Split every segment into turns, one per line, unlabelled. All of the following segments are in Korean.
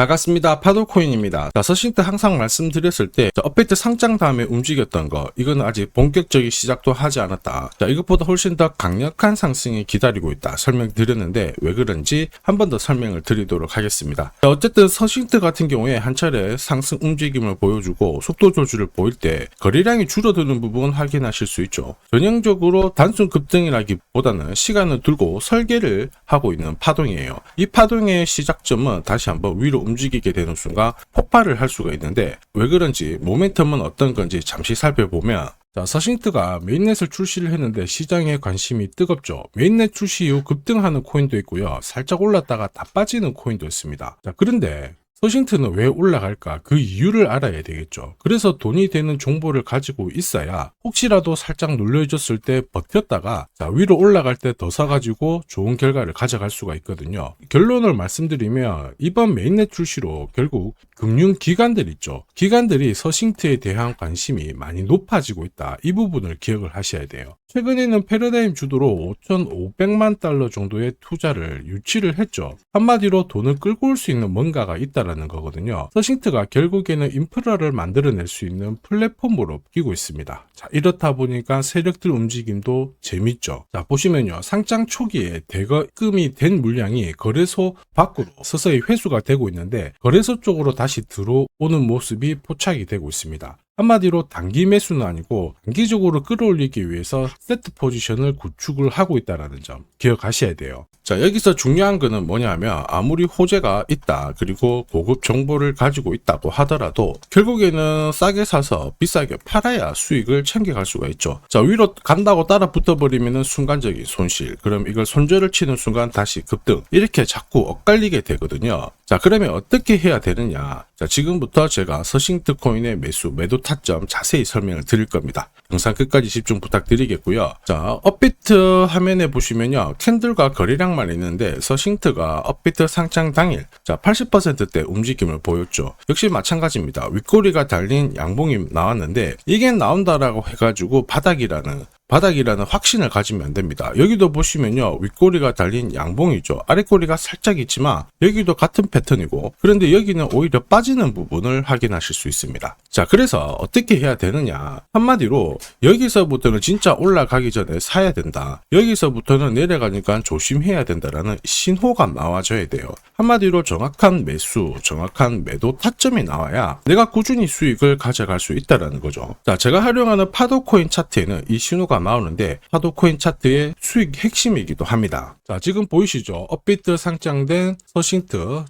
반갑습니다. 파도코인입니다. 서신트 항상 말씀드렸을 때 업데이트 상장 다음에 움직였던 거, 이거는 아직 본격적인 시작도 하지 않았다. 이것보다 훨씬 더 강력한 상승이 기다리고 있다 설명드렸는데 왜 그런지 한 번 더 설명을 드리도록 하겠습니다. 어쨌든 서신트 같은 경우에 한 차례 상승 움직임을 보여주고 속도 조절을 보일 때 거래량이 줄어드는 부분 확인하실 수 있죠. 전형적으로 단순 급등이라기보다는 시간을 두고 설계를 하고 있는 파동이에요. 이 파동의 시작점은 다시 한번 위로 움직이게 되는 순간 폭발을 할 수가 있는데 왜 그런지 모멘텀은 어떤 건지 잠시 살펴보면, 서신트가 메인넷을 출시를 했는데 시장에 관심이 뜨겁죠. 메인넷 출시 이후 급등하는 코인도 있고요. 살짝 올랐다가 다 빠지는 코인도 있습니다. 그런데 서신트는 왜 올라갈까? 그 이유를 알아야 되겠죠. 그래서 돈이 되는 정보를 가지고 있어야 혹시라도 살짝 눌려줬을 때 버텼다가 위로 올라갈 때 더 사가지고 좋은 결과를 가져갈 수가 있거든요. 결론을 말씀드리면 이번 메인넷 출시로 결국 금융기관들 있죠. 기관들이 서신트에 대한 관심이 많이 높아지고 있다. 이 부분을 기억을 하셔야 돼요. 최근에는 패러다임 주도로 5,500만 달러 정도의 투자를 유치를 했죠. 한마디로 돈을 끌고 올 수 있는 뭔가가 있다라는 거거든요. 서신트가 결국에는 인프라를 만들어낼 수 있는 플랫폼으로 바뀌고 있습니다. 이렇다 보니까 세력들 움직임도 재밌죠. 보시면요. 상장 초기에 대거금이 된 물량이 거래소 밖으로 서서히 회수가 되고 있는데 거래소 쪽으로 다시 들어오는 모습이 포착이 되고 있습니다. 한마디로 단기 매수는 아니고 단기적으로 끌어올리기 위해서 세트 포지션을 구축을 하고 있다는 점 기억하셔야 돼요. 여기서 중요한 거는 뭐냐면 아무리 호재가 있다 그리고 고급 정보를 가지고 있다고 하더라도 결국에는 싸게 사서 비싸게 팔아야 수익을 챙겨갈 수가 있죠. 위로 간다고 따라 붙어버리면 순간적인 손실, 그럼 이걸 손절을 치는 순간 다시 급등, 이렇게 자꾸 엇갈리게 되거든요. 그러면 어떻게 해야 되느냐? 지금부터 제가 서신트 코인의 매도 타점 자세히 설명을 드릴 겁니다. 영상 끝까지 집중 부탁드리겠고요. 업비트 화면에 보시면요. 캔들과 거래량만 있는데 서신트가 업비트 상장 당일 80%대 움직임을 보였죠. 역시 마찬가지입니다. 윗꼬리가 달린 양봉이 나왔는데 이게 나온다라고 해가지고 바닥이라는 확신을 가지면 안 됩니다. 여기도 보시면요. 윗꼬리가 달린 양봉이죠. 아랫꼬리가 살짝 있지만 여기도 같은 패턴이고, 그런데 여기는 오히려 빠지는 부분을 확인하실 수 있습니다. 그래서 어떻게 해야 되느냐? 한마디로 여기서부터는 진짜 올라가기 전에 사야 된다. 여기서부터는 내려가니까 조심해야 된다라는 신호가 나와줘야 돼요. 한마디로 정확한 매수, 정확한 매도 타점이 나와야 내가 꾸준히 수익을 가져갈 수 있다는 거죠. 제가 활용하는 파도코인 차트에는 이 신호가 나오는데 파도코인 차트의 수익 핵심이기도 합니다. 지금 보이시죠? 업비트 상장된 서신트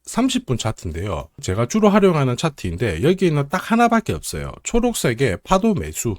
30분 차트인데요. 제가 주로 활용하는 차트인데 여기에는 딱 하나밖에 없어요. 초록색의 파도 매수.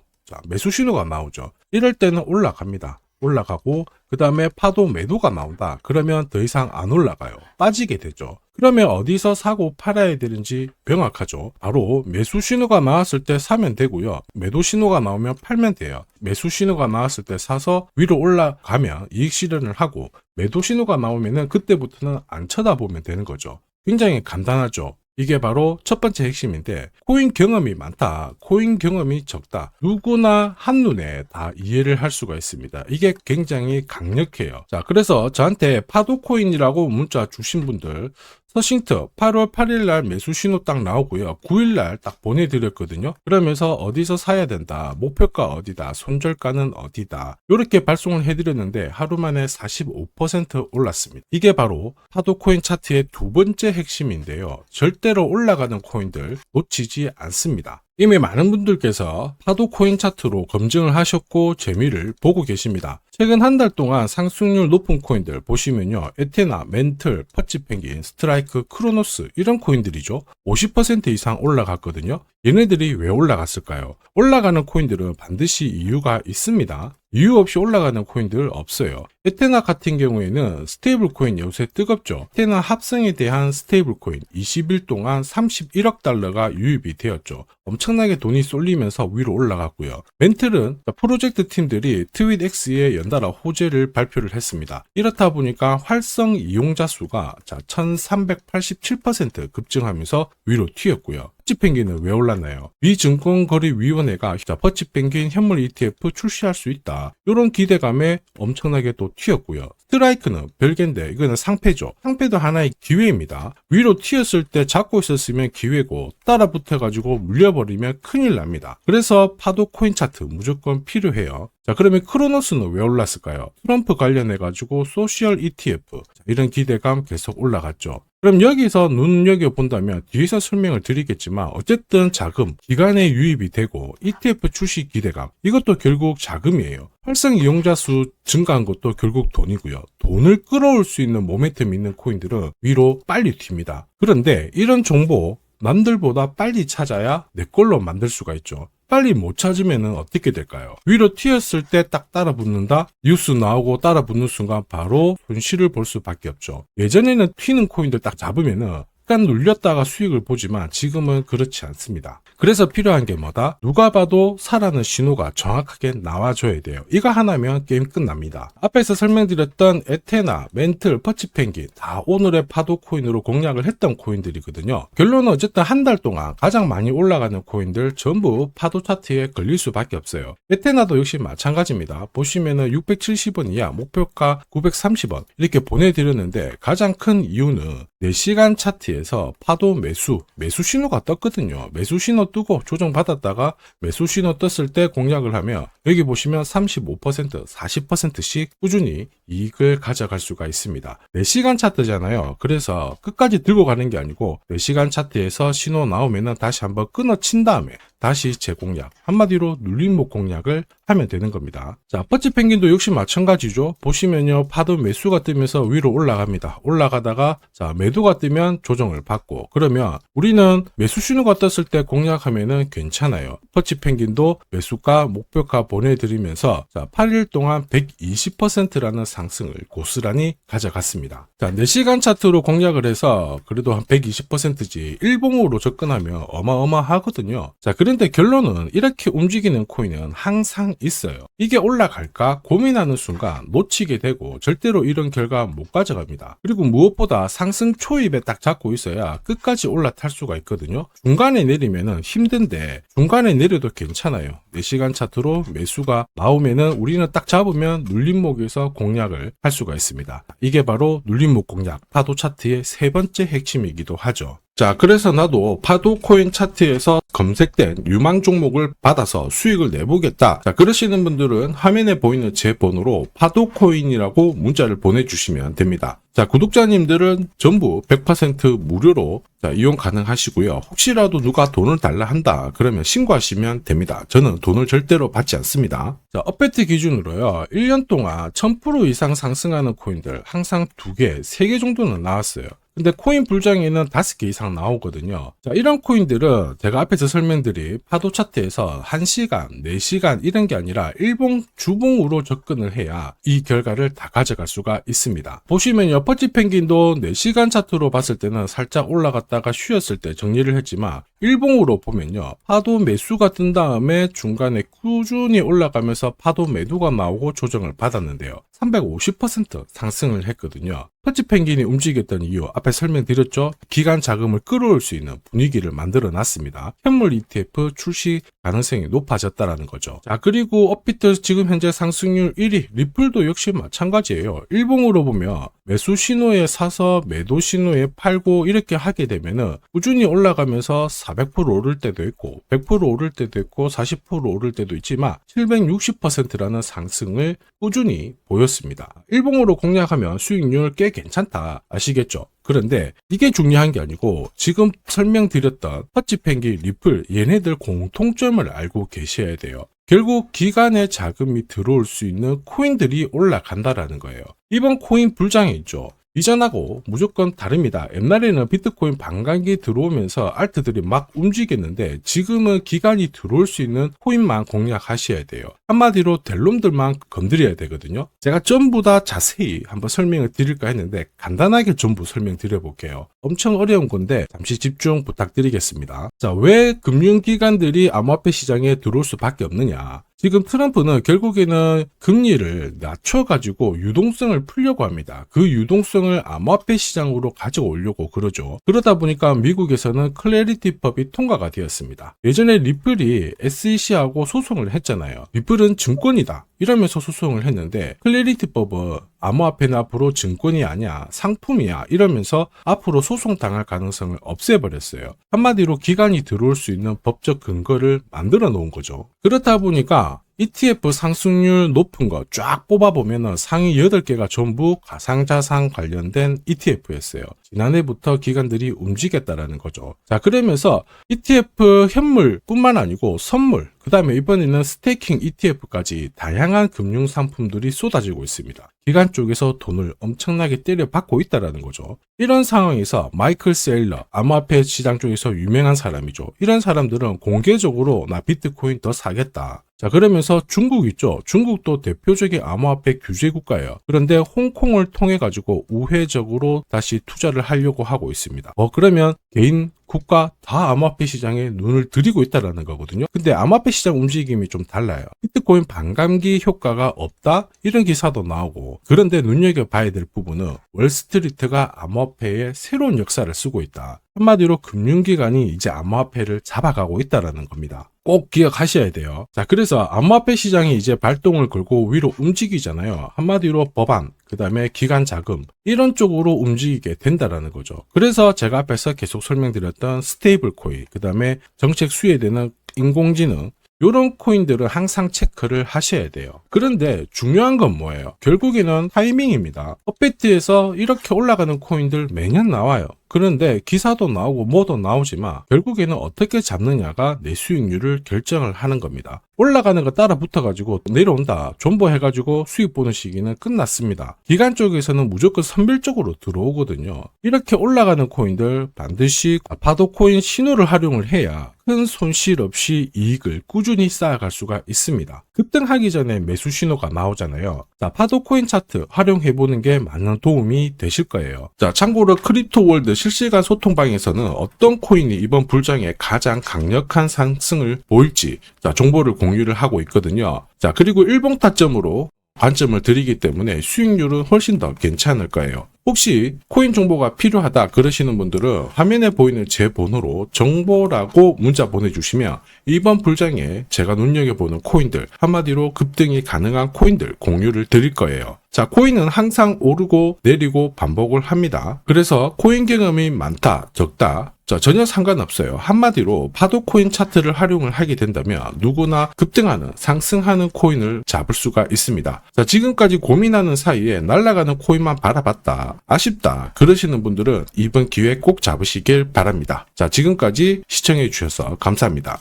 매수 신호가 나오죠. 이럴 때는 올라갑니다. 올라가고 그 다음에 파도 매도가 나온다. 그러면 더 이상 안 올라가요. 빠지게 되죠. 그러면 어디서 사고 팔아야 되는지 명확하죠. 바로 매수 신호가 나왔을 때 사면 되고요. 매도 신호가 나오면 팔면 돼요. 매수 신호가 나왔을 때 사서 위로 올라가면 이익 실현을 하고, 매도 신호가 나오면은 그때부터는 안 쳐다보면 되는 거죠. 굉장히 간단하죠. 이게 바로 첫 번째 핵심인데, 코인 경험이 많다, 코인 경험이 적다, 누구나 한눈에 다 이해를 할 수가 있습니다. 이게 굉장히 강력해요. 그래서 저한테 파도코인이라고 문자 주신 분들, 서신트 8월 8일 날 매수 신호 딱 나오고요. 9일 날 딱 보내드렸거든요. 그러면서 어디서 사야 된다, 목표가 어디다, 손절가는 어디다, 이렇게 발송을 해드렸는데 하루 만에 45% 올랐습니다. 이게 바로 파도코인 차트의 두 번째 핵심인데요. 절대로 올라가는 코인들 놓치지 않습니다. 이미 많은 분들께서 파도코인 차트로 검증을 하셨고 재미를 보고 계십니다. 최근 한 달 동안 상승률 높은 코인들 보시면요. 에테나, 멘틀, 퍼치펭귄, 스트라이크, 크로노스, 이런 코인들이죠. 50% 이상 올라갔거든요. 얘네들이 왜 올라갔을까요? 올라가는 코인들은 반드시 이유가 있습니다. 이유 없이 올라가는 코인들 없어요. 에테나 같은 경우에는 스테이블 코인 요새 뜨겁죠. 에테나 합성에 대한 스테이블 코인 20일 동안 31억 달러가 유입이 되었죠. 엄청나게 돈이 쏠리면서 위로 올라갔고요. 멘틀은 프로젝트 팀들이 트윗X에 연달아 호재를 발표를 했습니다. 이렇다 보니까 활성 이용자 수가 1387% 급증하면서 위로 튀었고요. 퍼치펭귄은 왜 올랐나요? 미증권거래위원회가 퍼치펭귄 현물 ETF 출시할 수 있다. 이런 기대감에 엄청나게 또 튀었고요. 스트라이크는 별개인데 이거는 상패죠. 상패도 하나의 기회입니다. 위로 튀었을 때 잡고 있었으면 기회고 따라 붙어가지고 물려버리면 큰일 납니다. 그래서 파도 코인 차트 무조건 필요해요. 자, 그러면 크로노스는 왜 올랐을까요? 트럼프 관련해가지고 소셜 ETF 이런 기대감 계속 올라갔죠. 그럼 여기서 눈여겨본다면 뒤에서 설명을 드리겠지만 어쨌든 자금, 기간에 유입이 되고 ETF 출시 기대감 이것도 결국 자금이에요. 활성 이용자 수 증가한 것도 결국 돈이고요. 돈을 끌어올 수 있는 모멘텀 있는 코인들은 위로 빨리 튑니다. 그런데 이런 정보 남들보다 빨리 찾아야 내 걸로 만들 수가 있죠. 빨리 못 찾으면 어떻게 될까요? 위로 튀었을 때 딱 따라 붙는다? 뉴스 나오고 따라 붙는 순간 바로 손실을 볼 수밖에 없죠. 예전에는 튀는 코인들 딱 잡으면은 약간 눌렸다가 수익을 보지만 지금은 그렇지 않습니다. 그래서 필요한 게 뭐다? 누가 봐도 사라는 신호가 정확하게 나와줘야 돼요. 이거 하나면 게임 끝납니다. 앞에서 설명드렸던 에테나, 멘틀, 퍼치펭귄 다 오늘의 파도 코인으로 공략을 했던 코인들이거든요. 결론은 어쨌든 한 달 동안 가장 많이 올라가는 코인들 전부 파도 차트에 걸릴 수밖에 없어요. 에테나도 역시 마찬가지입니다. 보시면은 670원 이하, 목표가 930원 이렇게 보내드렸는데 가장 큰 이유는 4시간 차트에서 파도 매수 신호가 떴거든요. 매수 신호 뜨고 조정받았다가 매수 신호 떴을 때 공략을 하면 여기 보시면 35%, 40%씩 꾸준히 이익을 가져갈 수가 있습니다. 4시간 차트잖아요. 그래서 끝까지 들고 가는 게 아니고 4시간 차트에서 신호 나오면 다시 한번 끊어친 다음에 다시 재공략, 한마디로 눌림목 공략을 하면 되는 겁니다. 자, 퍼치펭귄도 역시 마찬가지죠. 보시면요, 파도 매수가 뜨면서 위로 올라갑니다. 올라가다가 자, 매도가 뜨면 조정을 받고, 그러면 우리는 매수 신호가 떴을 때 공략하면은 괜찮아요. 퍼치펭귄도 매수가, 목표가 보내드리면서 자, 8일 동안 120%라는 상승을 고스란히 가져갔습니다. 자, 4시간 차트로 공략을 해서 그래도 한 120%지 일봉으로 접근하면 어마어마하거든요. 자, 그런데 결론은 이렇게 움직이는 코인은 항상 있어요. 이게 올라갈까 고민하는 순간 놓치게 되고 절대로 이런 결과 못 가져갑니다. 그리고 무엇보다 상승 초입에 딱 잡고 있어야 끝까지 올라탈 수가 있거든요. 중간에 내리면은 힘든데 중간에 내려도 괜찮아요. 4시간 차트로 매수가 나오면은 우리는 딱 잡으면 눌림목에서 공략을 할 수가 있습니다. 이게 바로 눌림목 공략, 파도 차트의 세 번째 핵심이기도 하죠. 자, 그래서 나도 파도 코인 차트에서 검색된 유망 종목을 받아서 수익을 내보겠다. 자, 그러시는 분들은 화면에 보이는 제 번호로 파도 코인이라고 문자를 보내주시면 됩니다. 자, 구독자님들은 전부 100% 무료로 이용 가능하시고요. 혹시라도 누가 돈을 달라 한다 그러면 신고하시면 됩니다. 저는 돈을 절대로 받지 않습니다. 자, 업베트 기준으로요. 1년 동안 1000% 이상 상승하는 코인들 항상 2개, 3개 정도는 나왔어요. 근데 코인 불장에는 5개 이상 나오거든요. 자, 이런 코인들은 제가 앞에서 설명드린 파도 차트에서 1시간, 4시간 이런 게 아니라 일봉, 주봉으로 접근을 해야 이 결과를 다 가져갈 수가 있습니다. 보시면요, 퍼치펭귄도 4시간 차트로 봤을 때는 살짝 올라갔다가 쉬었을 때 정리를 했지만 일봉으로 보면요, 파도 매수가 뜬 다음에 중간에 꾸준히 올라가면서 파도 매도가 나오고 조정을 받았는데요. 350% 상승을 했거든요. 퍼치펭귄이 움직였던 이유 앞에 설명드렸죠. 기간 자금을 끌어올 수 있는 분위기를 만들어 놨습니다. 현물 ETF 출시 가능성이 높아졌다라는 거죠. 자, 그리고 업비트 지금 현재 상승률 1위, 리플도 역시 마찬가지예요. 일봉으로 보면 매수 신호에 사서 매도 신호에 팔고 이렇게 하게 되면은 꾸준히 올라가면서 400% 오를 때도 있고 100% 오를 때도 있고 40% 오를 때도 있지만 760%라는 상승을 꾸준히 보였습니다. 일봉으로 공략하면 수익률 꽤 괜찮다 아시겠죠? 그런데 이게 중요한 게 아니고 지금 설명드렸던 퍼치펭귄, 리플 얘네들 공통점을 알고 계셔야 돼요. 결국 기간에 자금이 들어올 수 있는 코인들이 올라간다라는 거예요. 이번 코인 불장에 있죠. 이전하고 무조건 다릅니다. 옛날에는 비트코인 반감기 들어오면서 알트들이 막 움직였는데 지금은 기간이 들어올 수 있는 코인만 공략하셔야 돼요. 한마디로 될 놈들만 건드려야 되거든요. 제가 전부 다 자세히 한번 설명을 드릴까 했는데 간단하게 전부 설명드려 볼게요. 엄청 어려운 건데 잠시 집중 부탁드리겠습니다. 자, 왜 금융기관들이 암호화폐 시장에 들어올 수밖에 없느냐? 지금 트럼프는 결국에는 금리를 낮춰가지고 유동성을 풀려고 합니다. 그 유동성을 암호화폐 시장으로 가져오려고 그러죠. 그러다 보니까 미국에서는 클래리티법이 통과가 되었습니다. 예전에 리플이 SEC하고 소송을 했잖아요. 리플은 증권이다 이러면서 소송을 했는데 클래리티법은 암호화폐는 앞으로 증권이 아니야 상품이야 이러면서 앞으로 소송당할 가능성을 없애버렸어요. 한마디로 기관이 들어올 수 있는 법적 근거를 만들어 놓은 거죠. 그렇다 보니까 ETF 상승률 높은 거 쫙 뽑아보면 상위 8개가 전부 가상자산 관련된 ETF였어요. 지난해부터 기관들이 움직였다라는 거죠. 자, 그러면서 ETF 현물뿐만 아니고 선물, 그 다음에 이번에는 스테이킹 ETF까지 다양한 금융 상품들이 쏟아지고 있습니다. 기관 쪽에서 돈을 엄청나게 때려받고 있다라는 거죠. 이런 상황에서 마이클 세일러, 암호화폐 시장 쪽에서 유명한 사람이죠. 이런 사람들은 공개적으로 나 비트코인 더 사겠다. 자, 그러면서 중국 있죠. 중국도 대표적인 암호화폐 규제 국가예요. 그런데 홍콩을 통해 가지고 우회적으로 다시 투자를 하려고 하고 있습니다. 그러면 개인 국가 다 암호화폐 시장에 눈을 들이고 있다라는 거거든요. 근데 암호화폐 시장 움직임이 좀 달라요. 비트코인 반감기 효과가 없다? 이런 기사도 나오고, 그런데 눈여겨봐야 될 부분은 월스트리트가 암호화폐의 새로운 역사를 쓰고 있다. 한마디로 금융기관이 이제 암호화폐를 잡아가고 있다라는 겁니다. 꼭 기억하셔야 돼요. 자, 그래서 암호화폐 시장이 이제 발동을 걸고 위로 움직이잖아요. 한마디로 법안, 그 다음에 기관 자금, 이런 쪽으로 움직이게 된다라는 거죠. 그래서 제가 앞에서 계속 설명드렸던 스테이블 코인, 그 다음에 정책 수혜되는 인공지능, 이런 코인들은 항상 체크를 하셔야 돼요. 그런데 중요한 건 뭐예요? 결국에는 타이밍입니다. 업비트에서 이렇게 올라가는 코인들 매년 나와요. 그런데 기사도 나오고 뭐도 나오지만 결국에는 어떻게 잡느냐가 내 수익률을 결정을 하는 겁니다. 올라가는 거 따라 붙어가지고 내려온다, 존버해가지고 수익 보는 시기는 끝났습니다. 기관 쪽에서는 무조건 선별적으로 들어오거든요. 이렇게 올라가는 코인들 반드시 파도 코인 신호를 활용을 해야 큰 손실 없이 이익을 꾸준히 쌓아갈 수가 있습니다. 급등하기 전에 매수 신호가 나오잖아요. 자, 파도 코인 차트 활용해보는 게 많은 도움이 되실 거예요. 자, 참고로 크립토 월드 실시간 소통방에서는 어떤 코인이 이번 불장에 가장 강력한 상승을 보일지 정보를 공유를 하고 있거든요. 자, 그리고 일봉 타점으로 관점을 드리기 때문에 수익률은 훨씬 더 괜찮을 거예요. 혹시 코인 정보가 필요하다 그러시는 분들은 화면에 보이는 제 번호로 정보라고 문자 보내주시면 이번 불장에 제가 눈여겨보는 코인들, 한마디로 급등이 가능한 코인들 공유를 드릴 거예요. 자, 코인은 항상 오르고 내리고 반복을 합니다. 그래서 코인 경험이 많다, 적다, 전혀 상관없어요. 한마디로 파도 코인 차트를 활용을 하게 된다면 누구나 급등하는, 상승하는 코인을 잡을 수가 있습니다. 자, 지금까지 고민하는 사이에 날아가는 코인만 바라봤다, 아쉽다 그러시는 분들은 이번 기회 꼭 잡으시길 바랍니다. 자, 지금까지 시청해 주셔서 감사합니다.